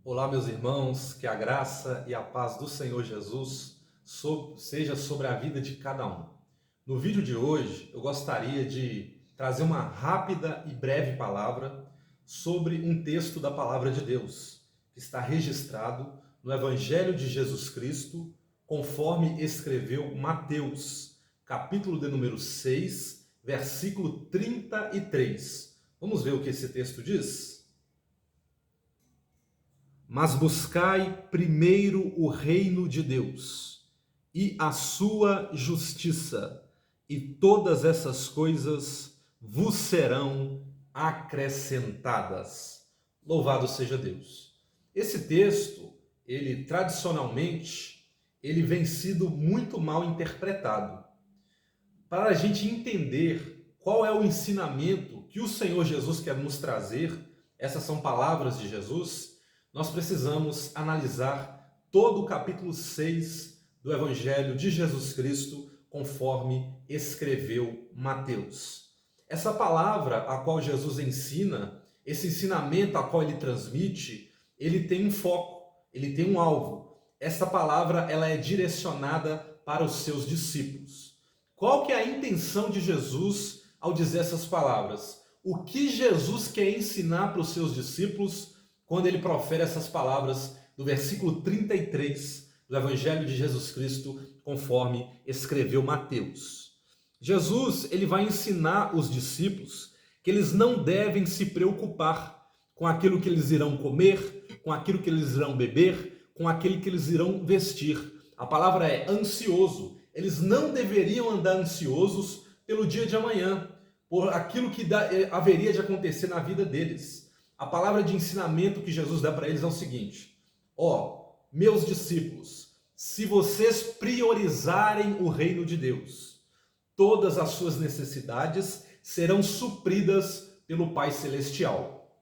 Olá, meus irmãos, que a graça e a paz do Senhor Jesus seja sobre a vida de cada um. No vídeo de hoje, eu gostaria de trazer uma rápida e breve palavra sobre um texto da Palavra de Deus, que está registrado no Evangelho de Jesus Cristo, conforme escreveu Mateus, capítulo de número 6, versículo 33. Vamos ver o que esse texto diz? Mas buscai primeiro o reino de Deus e a sua justiça, e todas essas coisas vos serão acrescentadas. Louvado seja Deus. Esse texto, ele tradicionalmente, ele vem sido muito mal interpretado. Para a gente entender qual é o ensinamento que o Senhor Jesus quer nos trazer, essas são palavras de Jesus, nós precisamos analisar todo o capítulo 6 do Evangelho de Jesus Cristo, conforme escreveu Mateus. Essa palavra a qual Jesus ensina, esse ensinamento a qual ele transmite, ele tem um foco, ele tem um alvo. Essa palavra ela é direcionada para os seus discípulos. Qual que é a intenção de Jesus ao dizer essas palavras? O que Jesus quer ensinar para os seus discípulos quando ele profere essas palavras do versículo 33 do Evangelho de Jesus Cristo, conforme escreveu Mateus? Jesus, ele vai ensinar os discípulos que eles não devem se preocupar com aquilo que eles irão comer, com aquilo que eles irão beber, com aquilo que eles irão vestir. A palavra é ansioso. Eles não deveriam andar ansiosos pelo dia de amanhã, por aquilo que haveria de acontecer na vida deles. A palavra de ensinamento que Jesus dá para eles é o seguinte: meus discípulos, se vocês priorizarem o reino de Deus, todas as suas necessidades serão supridas pelo Pai Celestial.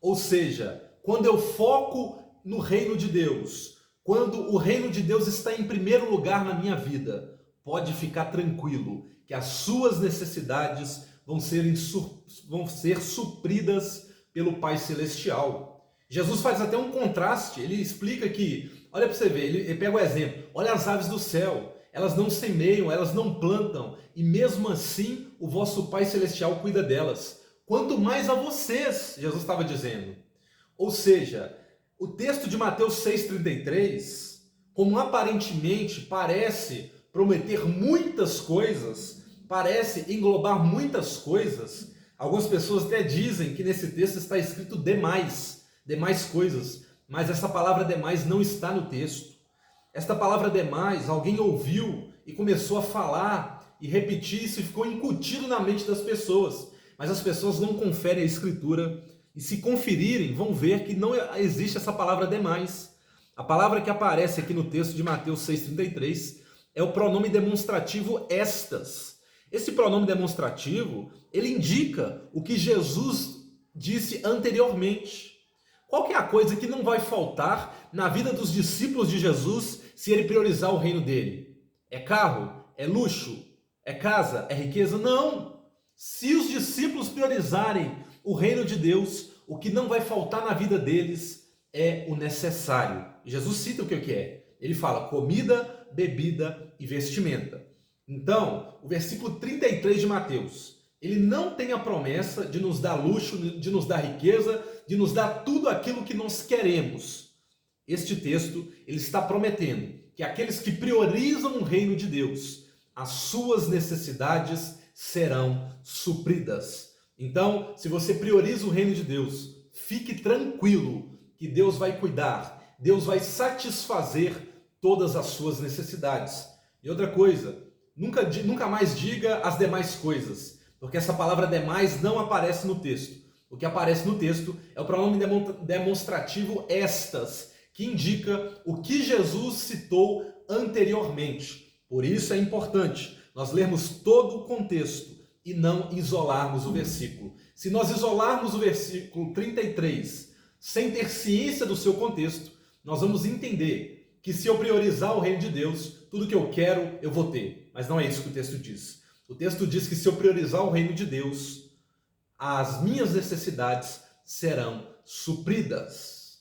Ou seja, quando eu foco no reino de Deus, quando o reino de Deus está em primeiro lugar na minha vida, pode ficar tranquilo que as suas necessidades vão ser supridas pelo Pai Celestial. Jesus faz até um contraste, ele explica que, olha para você ver, ele pega o exemplo, olha as aves do céu, elas não semeiam, elas não plantam, e mesmo assim o vosso Pai Celestial cuida delas. Quanto mais a vocês, Jesus estava dizendo. Ou seja, o texto de Mateus 6,33, como aparentemente parece prometer muitas coisas, parece englobar muitas coisas, algumas pessoas até dizem que nesse texto está escrito demais coisas, mas essa palavra demais não está no texto. Esta palavra demais, alguém ouviu e começou a falar e repetir isso e ficou incutido na mente das pessoas, mas as pessoas não conferem a escritura e se conferirem vão ver que não existe essa palavra demais. A palavra que aparece aqui no texto de Mateus 6,33 é o pronome demonstrativo estas. Esse pronome demonstrativo, ele indica o que Jesus disse anteriormente. Qual que é a coisa que não vai faltar na vida dos discípulos de Jesus se ele priorizar o reino dele? É carro? É luxo? É casa? É riqueza? Não! Se os discípulos priorizarem o reino de Deus, o que não vai faltar na vida deles é o necessário. Jesus cita o que é. Ele fala comida, bebida e vestimenta. Então, o versículo 33 de Mateus, ele não tem a promessa de nos dar luxo, de nos dar riqueza, de nos dar tudo aquilo que nós queremos. Este texto, ele está prometendo que aqueles que priorizam o reino de Deus, as suas necessidades serão supridas. Então, se você prioriza o reino de Deus, fique tranquilo que Deus vai cuidar, Deus vai satisfazer todas as suas necessidades. E outra coisa, nunca mais diga as demais coisas, porque essa palavra demais não aparece no texto. O que aparece no texto é o pronome demonstrativo estas, que indica o que Jesus citou anteriormente. Por isso é importante nós lermos todo o contexto e não isolarmos o versículo. Se nós isolarmos o versículo 33 sem ter ciência do seu contexto, nós vamos entender que se eu priorizar o reino de Deus, tudo que eu quero eu vou ter. Mas não é isso que o texto diz. O texto diz que se eu priorizar o reino de Deus, as minhas necessidades serão supridas.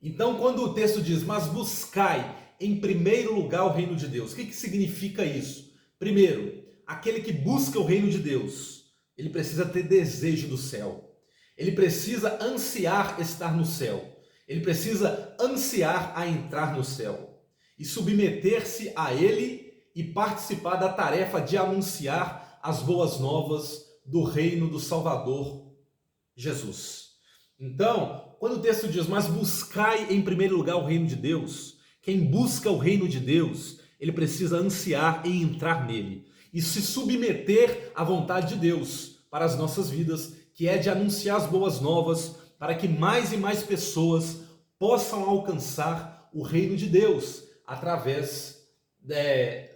Então, quando o texto diz, mas buscai em primeiro lugar o reino de Deus, o que significa isso? Primeiro, aquele que busca o reino de Deus, ele precisa ter desejo do céu. Ele precisa ansiar estar no céu. Ele precisa ansiar a entrar no céu e submeter-se a ele e participar da tarefa de anunciar as boas novas do reino do Salvador Jesus. Então, quando o texto diz, mas buscai em primeiro lugar o reino de Deus, quem busca o reino de Deus, ele precisa ansiar em entrar nele e se submeter à vontade de Deus para as nossas vidas, que é de anunciar as boas novas para que mais e mais pessoas possam alcançar o reino de Deus através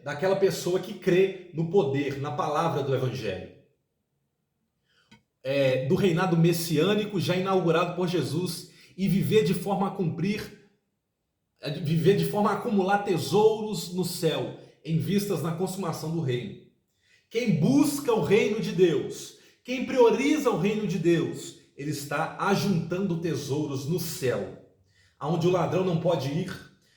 daquela pessoa que crê no poder, na palavra do Evangelho. Do reinado messiânico já inaugurado por Jesus e viver de forma a viver de forma a acumular tesouros no céu em vistas na consumação do reino. Quem busca o reino de Deus, quem prioriza o reino de Deus, ele está ajuntando tesouros no céu, aonde o ladrão não pode ir,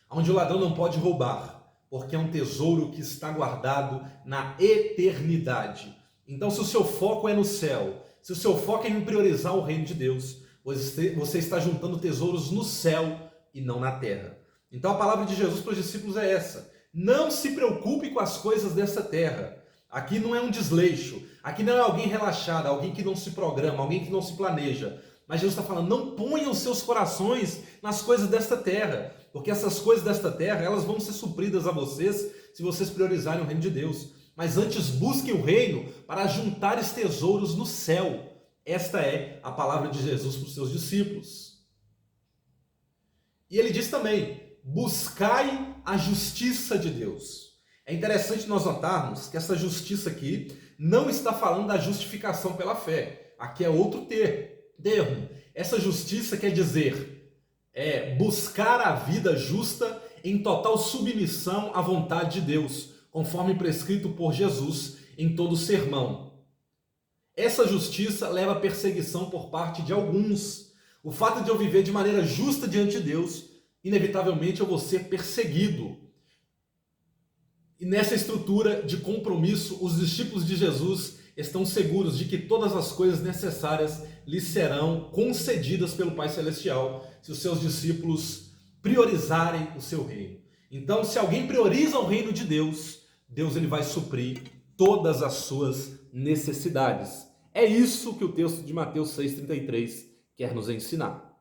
aonde o ladrão não pode roubar, porque é um tesouro que está guardado na eternidade. Então, se o seu foco é no céu, se o seu foco é em priorizar o reino de Deus, você está juntando tesouros no céu e não na terra. Então a palavra de Jesus para os discípulos é essa: não se preocupe com as coisas dessa terra. Aqui não é um desleixo, aqui não é alguém relaxado, alguém que não se programa, alguém que não se planeja. Mas Jesus está falando, não ponham os seus corações nas coisas desta terra, porque essas coisas desta terra, elas vão ser supridas a vocês se vocês priorizarem o reino de Deus. Mas antes busquem o reino para juntar esses tesouros no céu. Esta é a palavra de Jesus para os seus discípulos. E ele diz também, buscai a justiça de Deus. É interessante nós notarmos que essa justiça aqui não está falando da justificação pela fé. Aqui é outro termo. Essa justiça quer dizer buscar a vida justa em total submissão à vontade de Deus, conforme prescrito por Jesus em todo o sermão. Essa justiça leva a perseguição por parte de alguns. O fato de eu viver de maneira justa diante de Deus, inevitavelmente eu vou ser perseguido. E nessa estrutura de compromisso, os discípulos de Jesus estão seguros de que todas as coisas necessárias lhes serão concedidas pelo Pai Celestial, se os seus discípulos priorizarem o seu reino. Então, se alguém prioriza o reino de Deus, Deus ele vai suprir todas as suas necessidades. É isso que o texto de Mateus 6,33 quer nos ensinar.